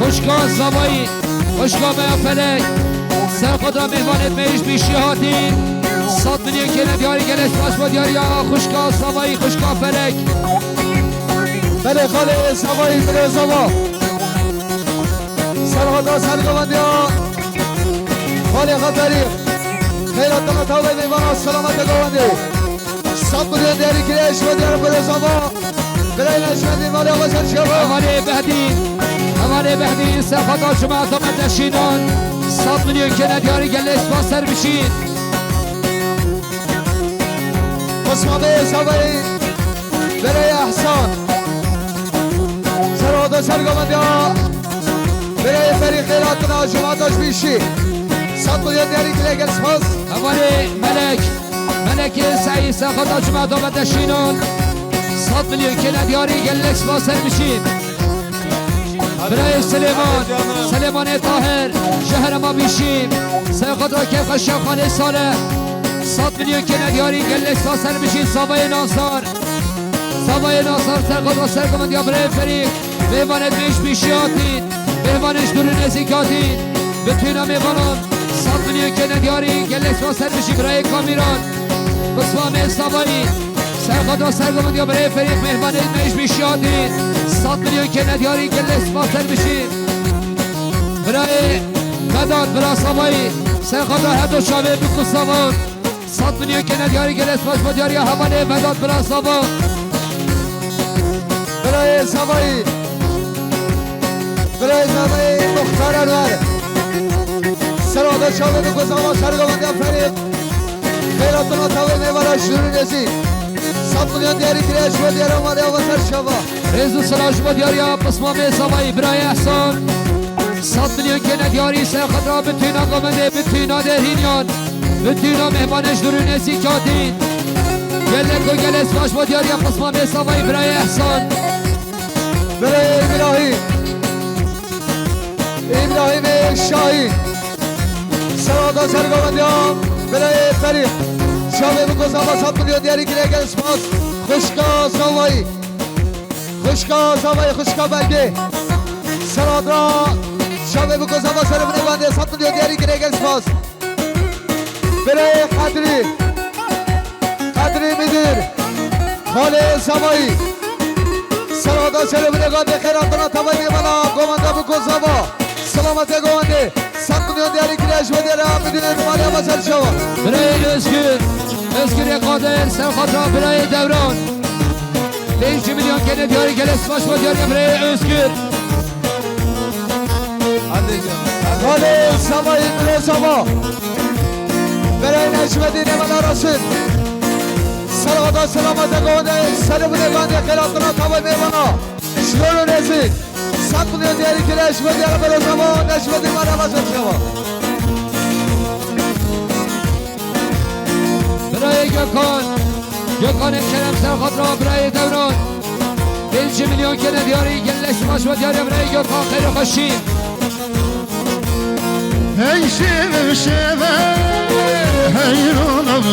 خوشگاه زبایی خوشگاه میافلک سر خدا میوانت میش بیشی هاتی 100 میلیون که ندیاری گلش باش با دیاری آقا خوشگاه زبایی خوشگاه فلک بله خاله زبایی بله زبا سر خدا سرگوندی ها خاله خطری خیرات تاوی میوانا سلامت گوندی 100 میلیون دیاری گلش با دیاری بله زبا بله نشمندی مالی آقا سرشبا اولی بهدی سر خدا شما اتامت نشینان 100 میلیون که ندیاری گلش با سر بشین قسمه زبایی بله احسان سر خدا سرگوندی ها برای فری خیراتنا شما داشت بیشی 100 میلیون دیاری گلش باز اولی ملک سعی سر خدا شما اتامت نشینان 100 میلیون که ندیاری گلش با سر بشین برای سلیمان طاهر شهر ما بیشیم سر خود را که خشیخانه ساله 100 میلیون که ندیاری گلش با سر بشین سابای ناصر سر خود را سر کمند یا برای فریق میوانت میش بیشیاتین میوانش دور نزیکاتین بتوینا میوانان 100 میلیون که ندیاری گلش با سر بشین برای کامیران بسوام سابایی سر خود را سر کمند یا برای فریق میوانت میش بیشیاتین 100 میلیون که ندیاری گلش با سر بشین برای مداد برای سابایی سر خود را هر دو شاوه بکو سابان 100 میلیون که ندیاری گلش باش با دیاری حواله مداد برای سابان برای سابایی مختار انور سر آده شاوه بکو سابان سرگوندی فریق خیراتنا تاوی میوانا شروع نزی 100 میلیون دیاری گلش با دیاری مالی آقا سرشبا رزو سلاش با دیاری پسمام سابایی برای احسان 100 میلیون که ندیاری سر خود را بتوینا گمنده بتوینا درهینیان بتوینا مهمانش درو نزیکاتین گلک و گلس باش با دیاری پسمام سابایی برای احسان برای ابراهیم شاهی سرادا سرگوندی ها برای فریق شاوه بکو سابا 100 میلیون دیاری گلک اسپاس خوشگاه زوایی خوشگاه بلگه سرادرا شاوه بکو سابا سر بنگانده 100 میلیون دیاری گلک اسپاس برای قدری میدیر خاله زوایی سرادا سر بنگانده خیراتنا تبایی میمانا گوانده بکو سابا سلامت گوانده 100 میلیون دیاری گلش و دیاری میدیر مالی آبا سر شوا برای اسکر قادر سر خود را برای دوران 5 میلیون که ندیاری گلس باش با دیاری برای اسکر خاله سوایی برای سوا برای نجمدین من رسید سلامت سلامت گوانده سر بودگانده خیراتنا تبایی میمانا شلو رزید 100 میلیون دیاری گلش و دیاری برای سوا نجمدین من رسید شوا برای گکان کرم سر خود را برای دوران 5 میلیون که ندیاری گلش باش با دیاری برای گکان خیر خوشی هی شوه حیرانم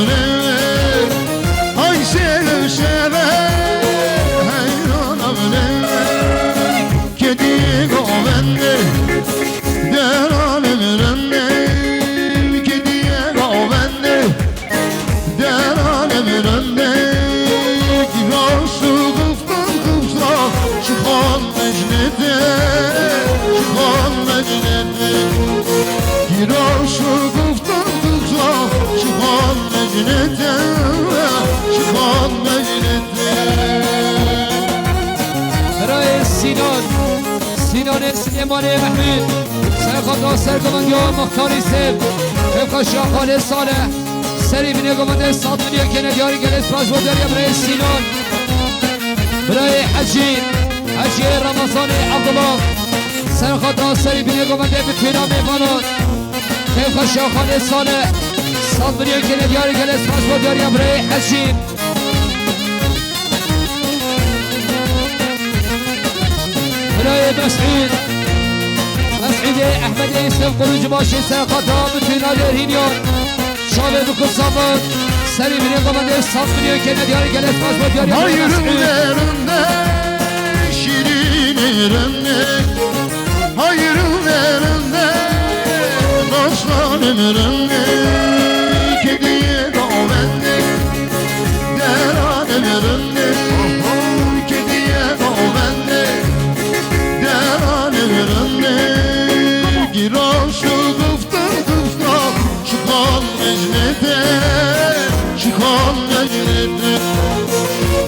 های شوه حیرانم که دیگه آونده درانم رنده که دیگه آونده درانم رنده که راشو گفتم گفتم شخان مجنده شخان مجنده راشو گفتم گفتم شخان مجنده شخان مجنده برای سینان سلیمان محمود سر خود را سر گمانده مختاری سب طبق شاخال ساله سری بینه گمانده 100 میلیون که ندیاری گلس باش با دیاری برای سینان برای حجی رمضان عبدالله سر خود را سری بینه گمانده بتوینا میفانان طبق شاخال ساله 100 میلیون که ندیاری گلس باش با دیاری برای حجی برای مسعود احمد اسم قروج باشی سر خود را بتوینا درهینیان شاوه بکن سابان سری بینه گمانده 100 میلیون که ندیاری گلس باش با دیاری برای مسعود شیرین رنده mecnete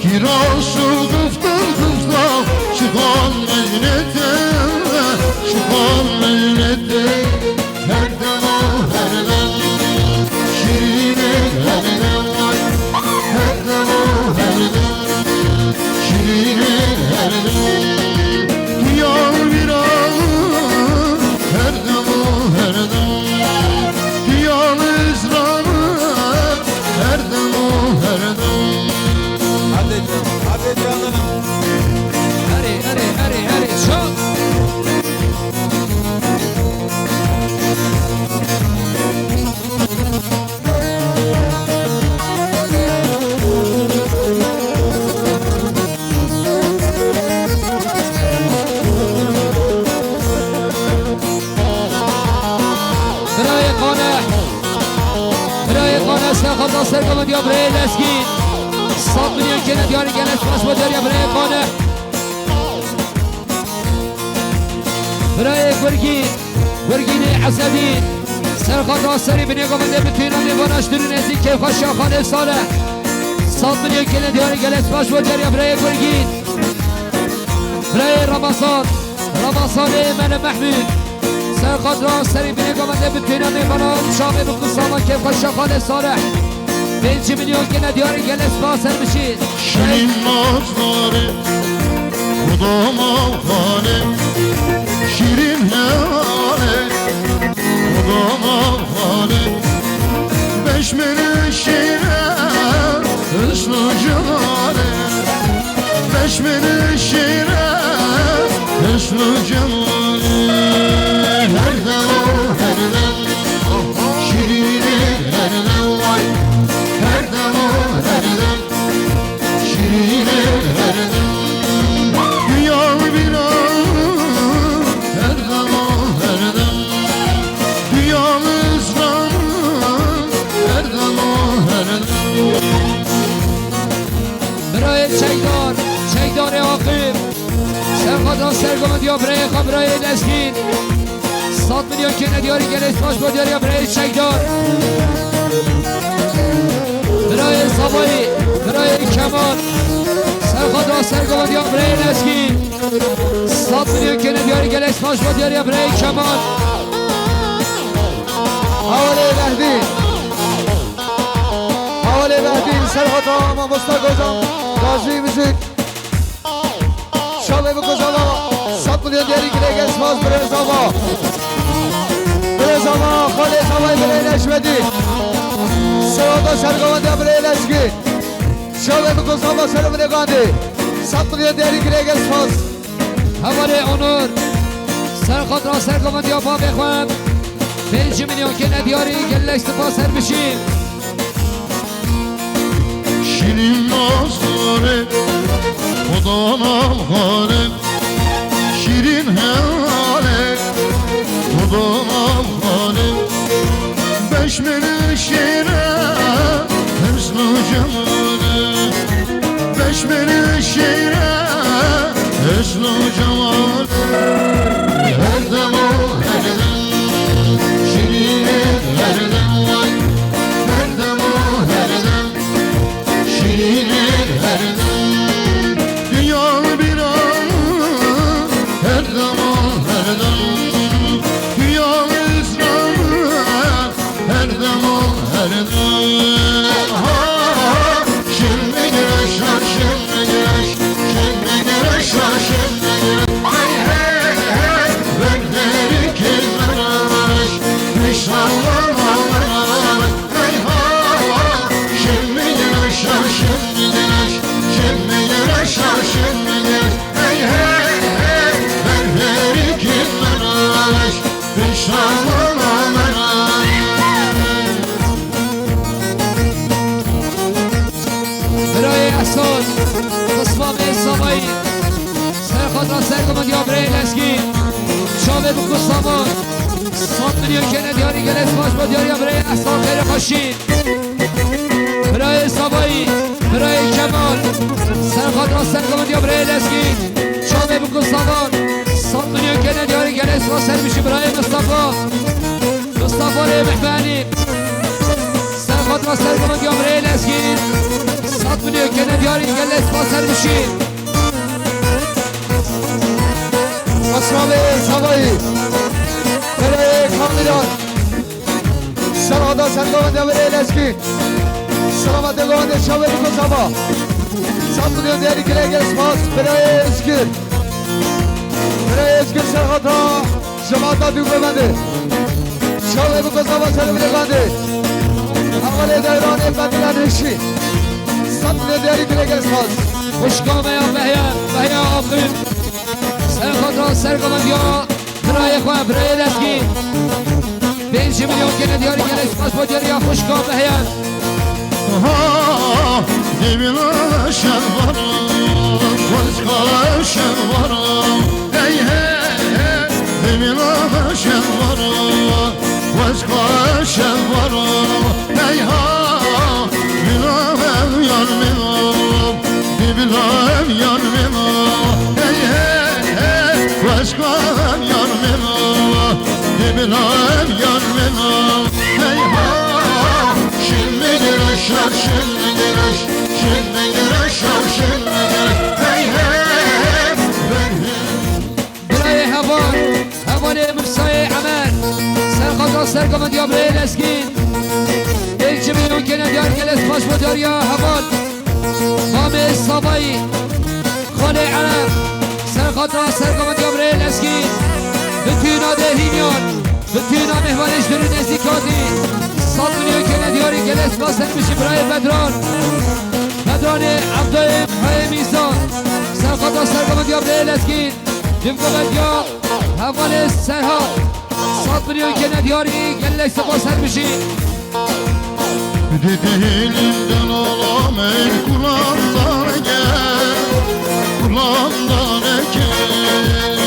Kirasu kıftan kıftan Çıkan mecnete Çıkan mecnete Her dem her dem Şirin her dem var Her dem her dem Şirin her dem Diyar bir ağır Her dem her dem Diyar ısrarı Her dem her dem Hadi canım. Hadi çok. خدا سرگم دیا برای لسگین 100 میلیون کنه دیاری گلس باش با داریا برای خانه برای گرگین حسدی سرخدا سری بنیگا منده بتوینم نیواناش درون ازی که خوش شاخانه ساله 100 میلیون کنه دیاری گلس باش با داریا برای گرگین برای رمضان من محمود سرخدا سری بنیگا منده بتوینم نیواناش شامه بکن که خوش شاخانه ساله 5 میلیون که ندیاری گلس باسر بشید شیرین نازداره خدام آفانه شیرین هاله خدام آفانه بشمن شیره حسن و جماله بشمن شیره حسن و جماله هر دم شیرین هر دم her dem her dem şirin her dem dünya bir her dem dünyamız var her dem برای چکدار عاقب سرخدا سرگم دیا برای خبرای لسگین 100 میلیون که ندیاری گلس باش با دیاری برای چکدار برای صبایی برای کمال سرخدا سرگم دیا برای لسگین 100 میلیون که ندیاری گلس باش با دیاری برای کمال حوالی بهدین سرخدا اما مستقازم رازی موزیک شاله بکزم 100 میلیون دیاری که نگه ساز برای زما خالی زمای برای نشمدی سرخدا سرگم برای لشگی شاله بکزم سرم نگاندی 100 میلیون دیاری که نگه ساز حوالی اونور سرخدا سرگم دیا با بخوام 5 میلیون که ندیاری گلس باسر بشیم şirin nazları خدام آفانه şirin hale خدام آفانه بشمن شیره حسن و جماله بشمن شیره حسن و جماله her dem her dem şirin her dem var her dem her dem şirin her dem dünya bir her dem her dem dünya ısrar her dem her dem şimdi güneşler şimdi güneşler şimdi hey hey hey bekleri kimler Nişanlar ağlar hey hey şimdi güneşler şimdi güneşler şimdi hey hey hey bekleri kimler Nişanlar ağlar برای احسان قسمام سامایی سرخدا سرگم دیا برای لسگین شامه بکن سامان 100 میلیون که ندیاری گلس باش با دیاری برای احسان غیر خاشین برای سامایی برای کمال سرخدا سرگم دیا برای لسگین شامه بکن سامان 100 میلیون که ندیاری گلس باسر میشی برای مصطفی محمدی سرخدا سرگم دیا برای لسگین 100 میلیون که ندیاری گل اسپاسر میشیم اسلام سوایی برای کامیران سلامت سرگاونده برای لسکی سلامت گاونده شابه بکن سبا 100 میلیون دیاری که گل اسپاس برای اسکر سرخط ها جماعت ها دوگ ببنده شابه بکن سبا سر بگنده اول دوران بدلن رشی 100 میلیون دیاری که گل اسپاس خوشگامه یا بهیا آقیم سرخط ها سرگاوند یا برای خواه برای لسکی 5 میلیون که ندیاری گل اسپاس با جاری یا خوشگام بهیا Dibine şervarım, Kozkala şervarım Hey hey hey Dibine şervarım, Kozkala şervarım Hey ha Bilahem yanmıyorum Dibilahem yanmıyorum Hey hey hey Kozkalam yanmıyorum Dibilahem yanmıyorum Hey ha Şimdi güreşler şimdi güreş Şimdi güreşler şimdi güreş Hey hey برای هوان مرسای عمل سرخطا سرگاوند یا برای لسکین 5 میلیون که ندیار گل اسپاس با جاری یا هوان مام صابایی خانه عرب سرخطا سرگاوند یا برای لسکین بتوینا دهینیان بتوینا مهمانش دارو نزدیکاتی 100 میلیون که ندیاری گل اسپاس میشه برای بدران عبدالله های میزان سرخطا سرگاوند یا برای لسکین جمگوبت یا حوال سرها 100 میلیون که ندیاری گلک سپاس هر بشی Dediğinden olamayın kulağımdan gel Kulağımdan gel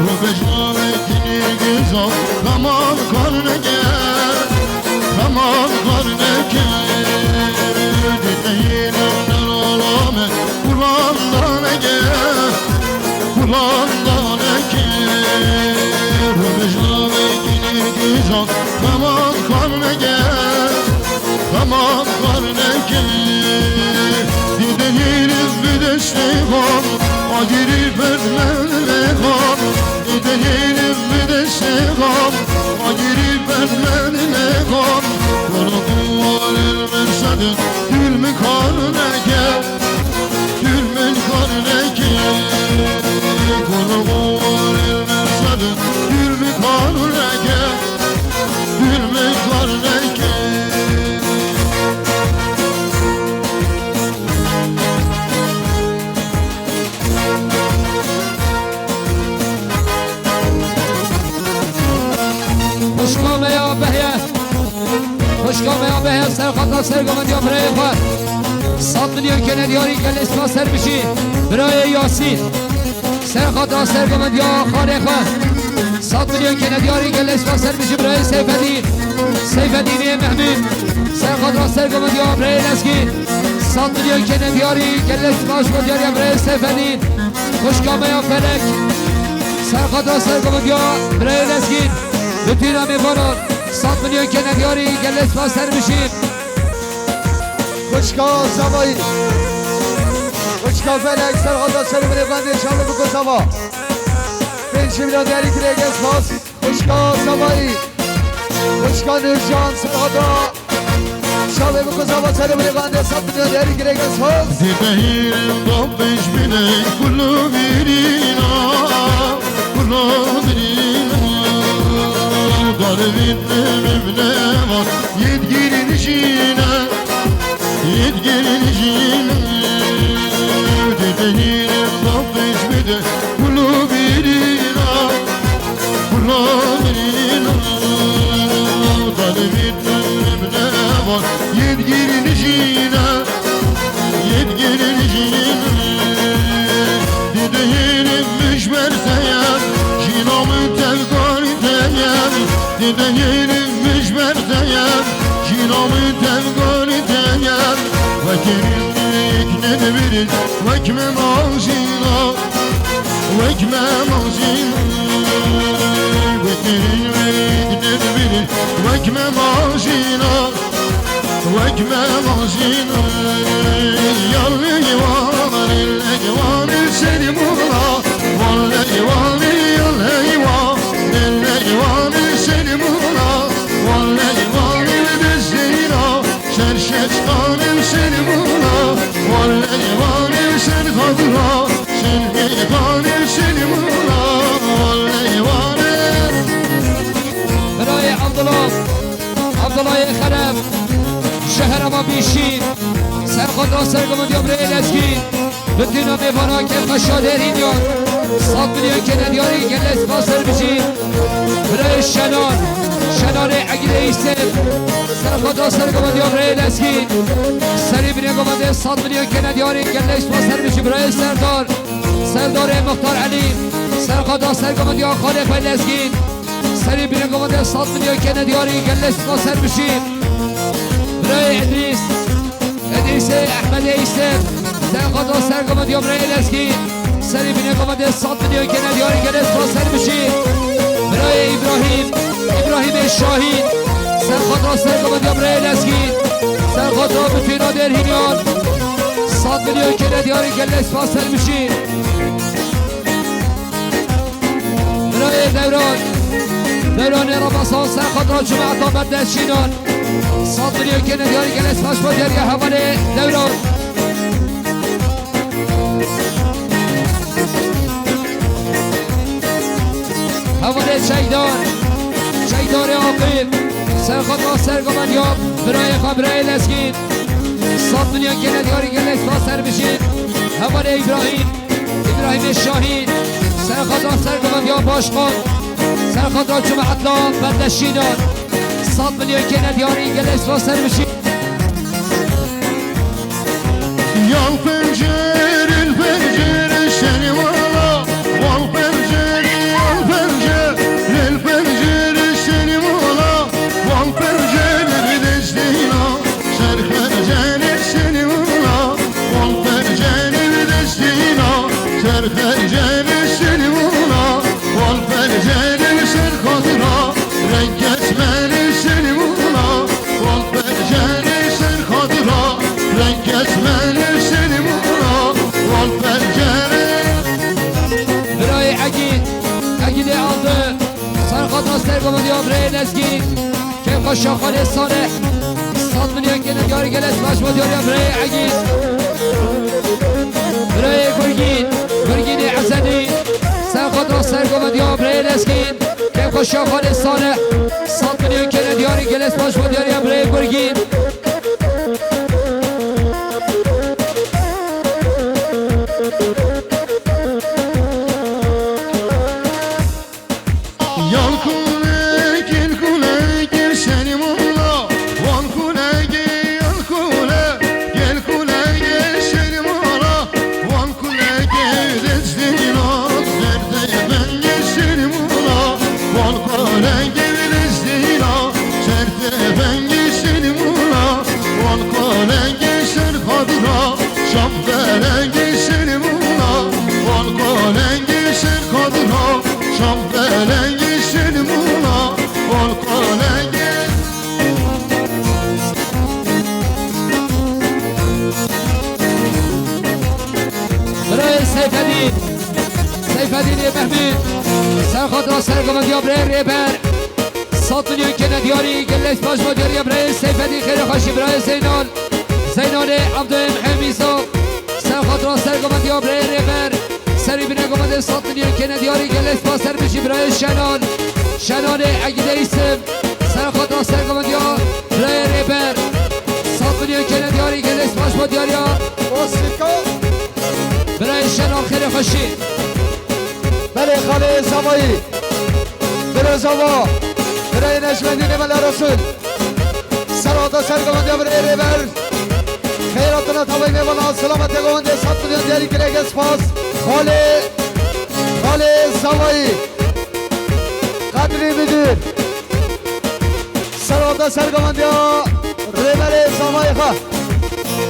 Rübecnametini güzel Kamal karne gel Kamal karne gel Dediğinden olamayın kulağımdan gel Kulağımdan gel Rübecnametini güzel Kamal karne gel Tamam karneke Gidelim bir de şeyhan Agirip etmenlehan Gidelim bir de şeyhan Agirip etmenlehan Korku var elmersedin Gül mü karneke Gül mü karneke Korku var elmersedin Gül mü karneke Gül mü karneke خوشگامه یا بهر سرخطا سرگاوند یا برای خود 100 میلیون که ندیاری گل اسپاس سر بشی برای یاسین سرخطا سرگاوند یا خانه خود 100 میلیون که ندیاری گل اسپاس سر بشی برای سیفدین محمود سرخطا سرگاوند یا برای نسکین 100 میلیون که ندیاری گل اسپاس یا برای سیفدین خوشگامه یا فلک سرخطا سرگاوند یا برای نسکین بتینا میبانان 100 میلیون که ندیاری گل اسپاس سر بشیم خوشکا سوایی خوشکا فلک سرخطا سر بلغنده شامل بکن سوا 5 میلیون دیاری که گل اسپاس خوشکا سوایی خوشکا نرجان سرخطا شامل بکن سوا سر بلغنده 100 میلیون دیاری که گل اسپاس Zibehir dobbeş bile kullu birina Kullu birina Garibin evimle var Yedgirin işine Yedgirin işine Zibehir dobbeş bile kullu birina Kullu birina Garibin evimle var Yedgirin işine Yedgirin işine Dideyirim müşmerseyem Şinamı tevgariteyem Dideyirim müşmerseyem Şinamı tevgariteyem Vekirinlik nedbirin Vekmem ağzına Vekmem ağzına Vekirinlik nedbirin Vekmem ağzına وكما مازين يالي واني الأجواني سلمونا والأجواني الأجواني الأجواني سلمونا والأجواني بدزينا شرشتاني سلمونا والأجواني سلخضرا سلخيطاني سلمونا والأجواني برای عبدالله خرم شهر ما بیشین سرخود را سرگمون دیام رای لزگین بدینا میوانا که خشاده رینیان 100 میلیون که ندیاری که لز باسر بشین برای شنان اگل ایسته سرخود را سرگمون دیام رای لزگین سری بینه گمانده 100 میلیون که ندیاری که لز باسر بشین برای سردار مختار علی سرخود را سرگمون دیام خالق و لزگین سری بینه گمانده 100 میلیون که ندیاری که لز باسر بشین برای ادریس احمد ایسته سرخود را سرگمون دیام رای لزگین سری بینه گمانده 100 میلیون که ندیاری که لز باسر بشین برای ابراهیم شاهین سرخود را سرگمون دیام رای لزگین سرخود را بطینا در هینیان 100 میلیون که ندیاری که لز باسر بشین برای دوران رمضان سرخود را جمعت آمد دستشینان 100 میلیون که ندیاری که لز باش با دیاری حوال دوران حوال شیدان عاقب سرخود را سرگمون دیام برای خبره لزگین 100 میلیون که ندیاری که لز باسر بشین حوال ابراهیم شاهین سرخود را سرگمون دیام باشقان سرخود را جمعت لا بردشینان 100 میلیون که ندیاری که لز باسر بشین الفنجر سني والله والفنجر الفنجر سني والله والفنجر بدستينا سرخرجان سني والله والفنجر بدستينا سرخرجان سني والله والفنجر سرخضرا رنكت من سني والله والفنجر سرخضرا رنكت من برای اگید aldı سرخود را سرگمون دیام رای لزگین که خوشاخال ساله 100 میلیون که ندیاری که لز باش با دیاریم برای اگید برای گرگین عزدی سرخود را سرگمون دیام رای لزگین که خوشاخال ساله 100 میلیون که ندیاری که لز باش با دیاریم برای گرگین سیفالدین محمود سرخود را سرگمون دیام برای ریبر 100 میلیون که ندیاری گلش باش با دیاری برای سیفالدین خیلی خوشی برای زینان عبدالمحمد میزا سرخود را سرگمون دیام برای ریبر سری بینه گمانده 100 میلیون که ندیاری گلش باش سر بشی برای شنان اگیده ایسم سرخود را سرگمون دیام برای ریبر 100 میلیون که ندیاری گلش باش با دیاری برای شنان خیلی خوشی برای خاله سوایی برای زوا برای نجمدین ملا رسول سرات سرگمانده برای ریبر خیراتنا تابعی میوانا سلامت گمانده 100 میلیون دیاری که لگه سپاس خاله سوایی قدری بدون سرات سرگمانده ریبر سوایی خواه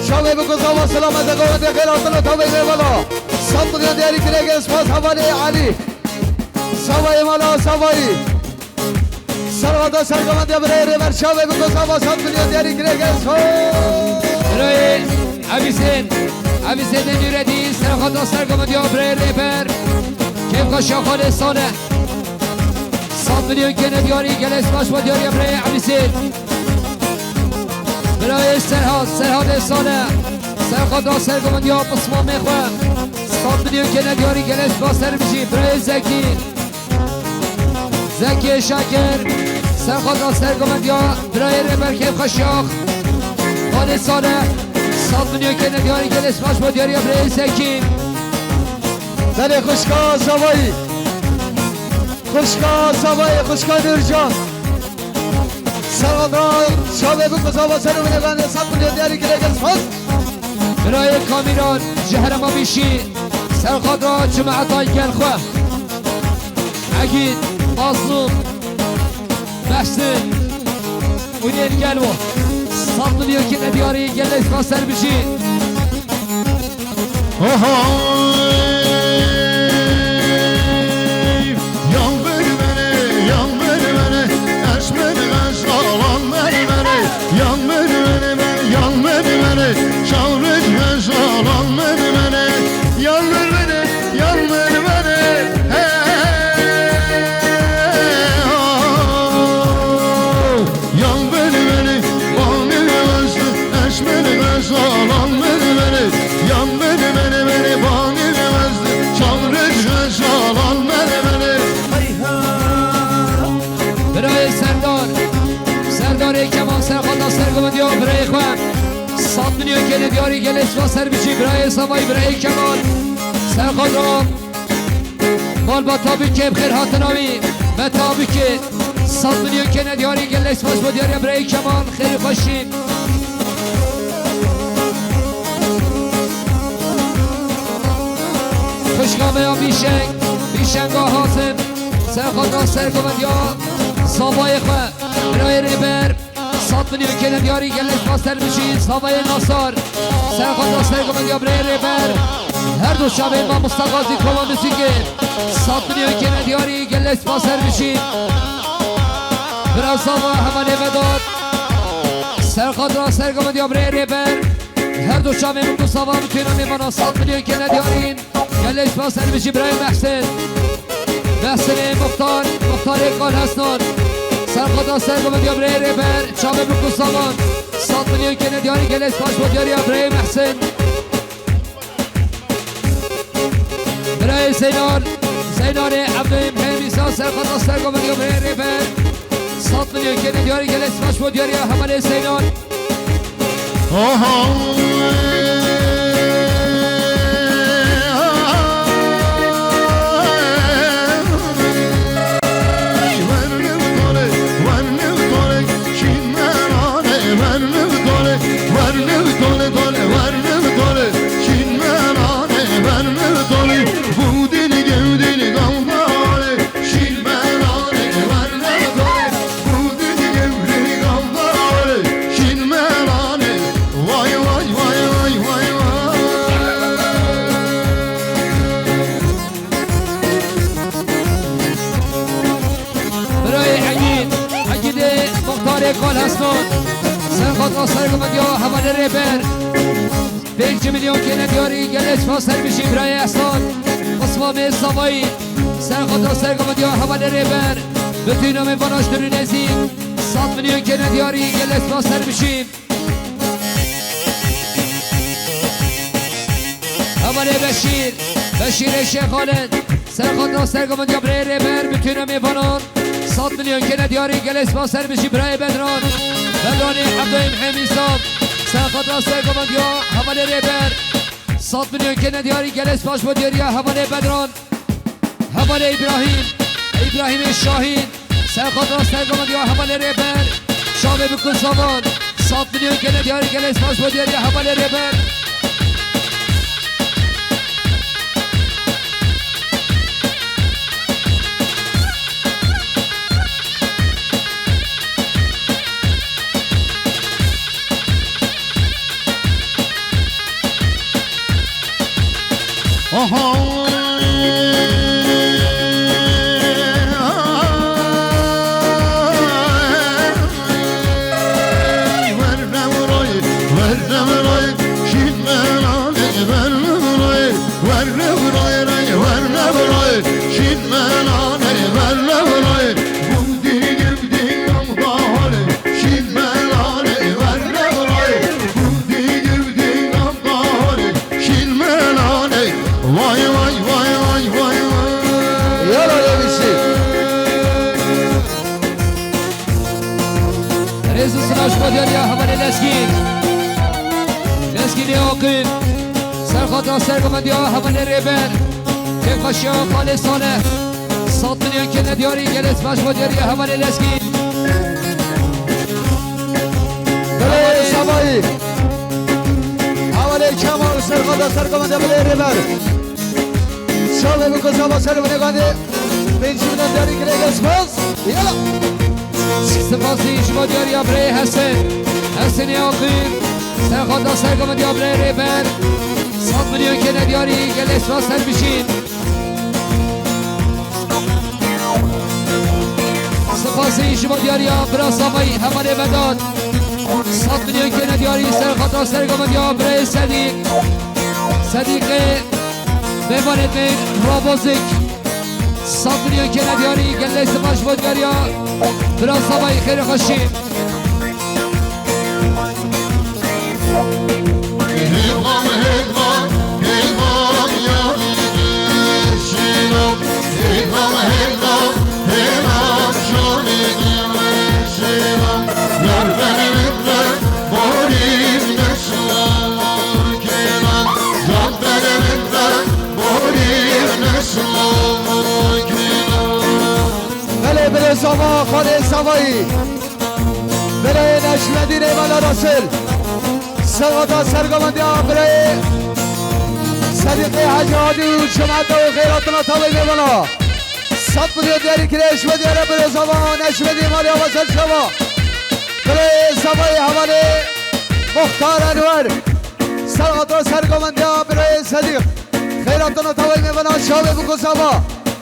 شاوی بگذا و سلامت گمانده خیراتنا تابعی میوانا 100 میلیون دیاری که لگه سپاس حوالی علی سوایی مالا سوایی سلامت سرگمندی برای ریبر شابه بگو سابا سب دنیا دیاری گرگز برای عویسین نیردی سرخط سرگمندی برای ریبر کم کاشا خالصانه 100 میلیون کنه دیاری گلس باش با دیاری برای عویسین برای سرحاد سانه سرخط سرگمندی بسما میخواه 100 میلیون کنه دیاری گلس با سر میشی برای زکی شاکر سرخط سرگمندی برای ریبر کم کاشا خالصانه 100 میلیون کنه دیاری گلس باش با دیاری برای زکی بله خوشکا زبایی خوشکا نورجان سلامت شابه بگو سابا سر بنگان 100 میلیون دیاری گرگز برای کامیران جهر ما بیشی سرخط را جماعتای گلخواه عقید مظلوم محسن اونین گلو 100 میلیون کنه دیاری گلس با سر بیشی برای خواه 100 میلیون کنه دیاری گلس با سر بیشی برای سوای برای کمال سرخان را مال با تابی که بخیر هاتناوی به تابی که 100 میلیون کنه دیاری گلس باش با دیاری برای کمال خیلی خوشی خوشگامه ها بیشنگ ها حاسم سرخان را سرگمند یا سوای خواه برای ریبر 100 میلیون کنه دیاری گلش باستر بشید سوای ناصر سرخان داستر گمند یا برای ریبر هر دو شبه ما مستقاضی کماندسی که 100 میلیون کنه دیاری گلش باستر بشید برای سوا همانه وداد سرخان داستر گمند یا برای ریبر هر دو شبه ما سوا میتونن میمانا 100 میلیون کنه دیاری گلش باستر بشید برای محسن مختار اقبال حسنان سرخدا سرگمند یا برای ریبر چابه بکو سامان 100 میلیون کنه دیاری گلس پاش با دیاری برای محسن برای زینار عبدالیم حمیسا سرخدا سرگمند یا برای ریبر 100 میلیون کنه دیاری گلس پاش با دیاری همانه زینار کال هستون سرخط را سرگمند یا حواله ریبر 5 میلیون کنه دیاری گلش فاصل میشی برای احسان قسمام سوایی سرخط را سرگمند یا حواله ریبر به نام باناش داری نزید 100 میلیون کنه دیاری گلش فاصل میشی حواله بشیر شیخ خالد سرخط را سرگمند یا برای ریبر به نام بانان 100 میلیون کنه دیاری گلس با سر بشی برای بدران عبدالیم حمیسام سرخط را سرگمند یا حواله ریبر 100 میلیون کنه دیاری گلس باش با دیاری حواله بدران حواله ابراهیم شاهین سرخط را سرگمند یا حواله ریبر شامه بکن سامان 100 میلیون کنه دیاری گلس باش با دیاری حواله ریبر melane verle verle Budi givdiğim kahale Şil melane verle verle Budi givdiğim kahale Şil melane Vay vay vay vay vay vay Yala demişti. رزق سلاش مدیر یا همه لسکین لسکین یاقین سرخاطر سرگمند یا همه ریبر که خشیا خالصانه 100 میلیون که ندیاری گلت باش مدیر یا همه لسکین برای سبایی حوالی کمال سرخاطر سرگمنده بله ریبر شاوه بکن سبا سرگمنده بینجیمنان داری گره گسپاس یلا سپاسی شما دیاری یا برای حسن یاقین سرخاطر سرگمند یا برای ریبر 100 میلیون که ندیاری گلت باش سر بشین سپاسی شما دیاری یا برای سامایی همه بداد 100 میلیون که ندیاری سرخاطر سرگمند یا برای صدیق بماند به رابوزک 100 میلیون که ندیاری گله سپاش بودگاری یا برای سامایی خیلی خوشی Hilvan hilvan hilvan yanıdır Şiram Hilvan hilvan hilvan şanidir Şiram Yar benimle borim neşlamur kiram Yar benimle borim neşlamur kiram بله بله سما خانه سمایی بله نشمدین ایمالا راسل سرغاتا سرگمندی ها بله صدیقی حج هادی و جماعت و خیراتنا تابعی میمانا 100 میلیون دیاری کرش و دیاره بله سما نشمدی ایمالی ها وصل شما بله سمایی حوالی مختار انور سرغاتا سرگمندی ها بله صدیق خیراتنا تابعی میمانا شابه بکن سما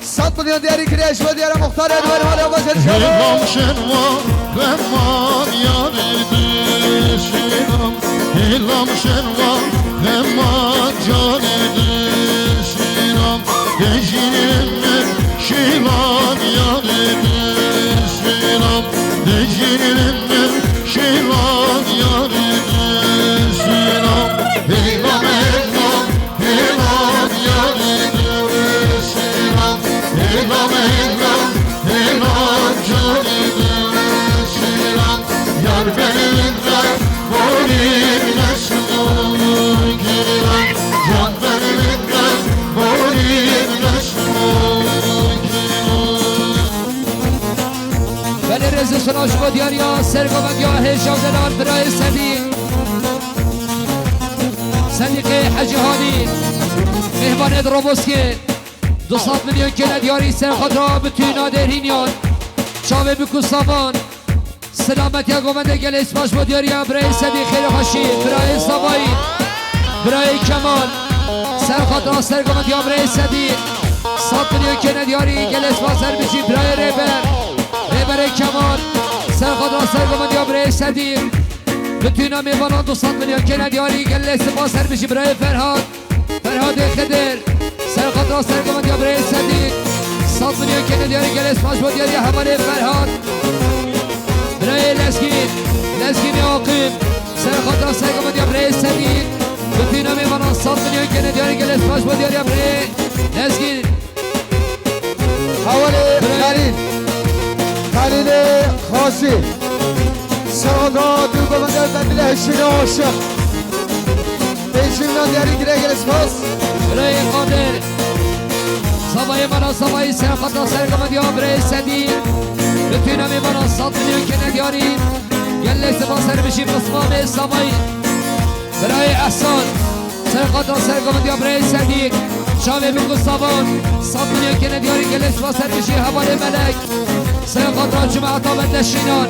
100 میلیون دیاری کرش و دیاره مختار انور حوالی ها وصل شما Hilvan şenvan remman yanıdır Şiram Hilvan şenvan remman canıdır Şiram Dejinimdir şilan yanıdır Şiram Dejinimdir şilan yanıdır Şiram Hilvan hilvan hilvan yanıdır Şiram Hilvan hilvan hilvan canıdır Şiram Yar benimle borim neşmur kiram Yar benimle borim neşmur kiram بله رزق سلاش مدیر یا سرگمند یا هشام دلال برای صدیق حجی هانی مهمان روبوسکی 200 میلیون که ندیاری سرخاطر بتوی نادرینیان شاوه بکو سامان سلامت یا گومنده گل اسماش مدیاری یا برای صدیق خیلی خوشی برای سامایی برای کمال سرخاطر سرگمند یا برای صدیق 100 میلیون که ندیاری گل اسماش سر بشی برای ریبر کمال سرخاطر سرگمند یا برای صدیق بتوی نامیوانان 200 میلیون که ندیاری گل اسماش سر بشی برای فرهاد خدر سرخاطر سرگمند یا برای صدیق 100 میلیون که ندیاری گل اسماش مدیاری یا همانه فرهاد برای لسکین عاقب سرخاطر سرگمند یا برای صدیق بتوی نامیوانان 100 میلیون که ندیاری گل اسماش مدیاری یا برای لسکین حوالی خلیل خاصی سرغاتا دو گمنده بندیل هشتین عاشق بینشیمنان دیاری گره گل اسپاس برای قادر سوای منا سوای سرخاطر سرگمند یا برای صدیق بتوی نامیوانان 100 میلیون که ندیاری گل اسماش سر بشی عثمان سوای برای احسان سرخاطر سرگمند یا برای صدیق شاوه بگو سامان 100 میلیون که ندیاری گل اسماش سر بشی حوال ملک سرخاطر جماعت آبد نشینان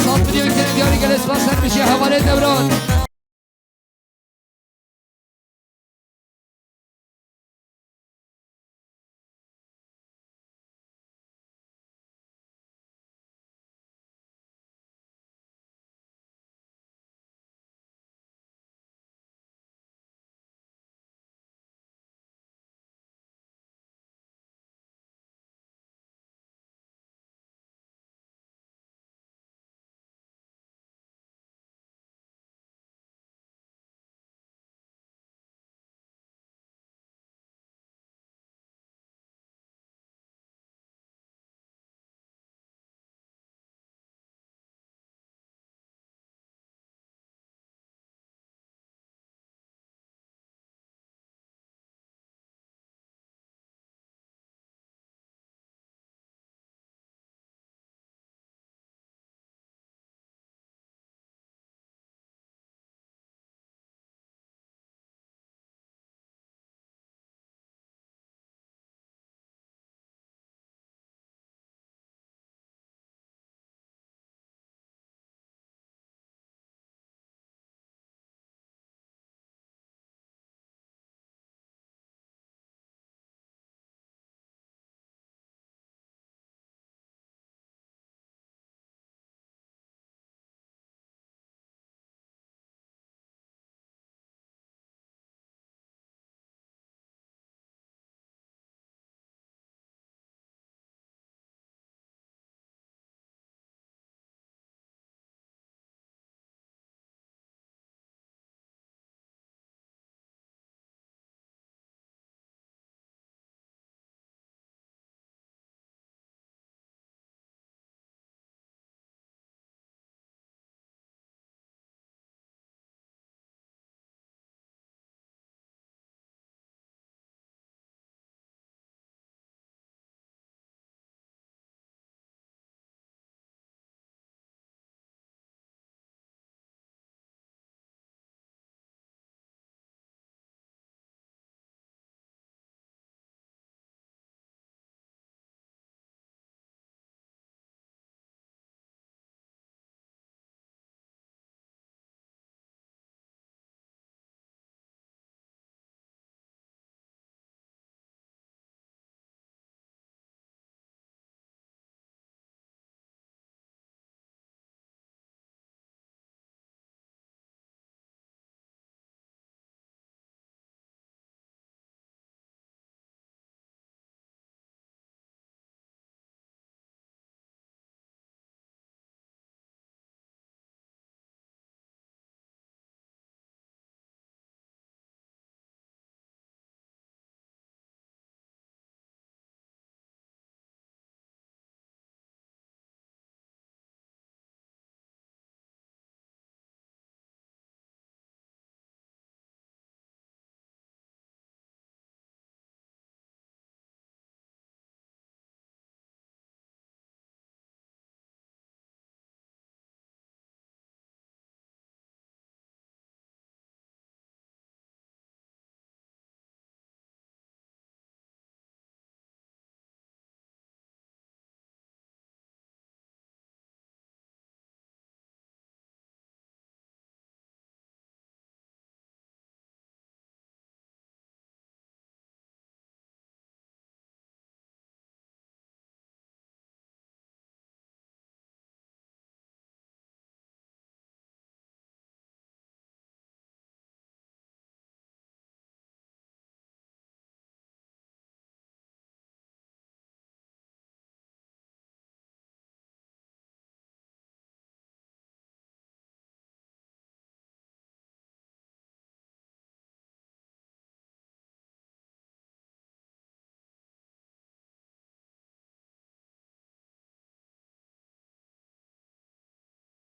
100 میلیون که ندیاری گل اسماش سر بشی حوال دوران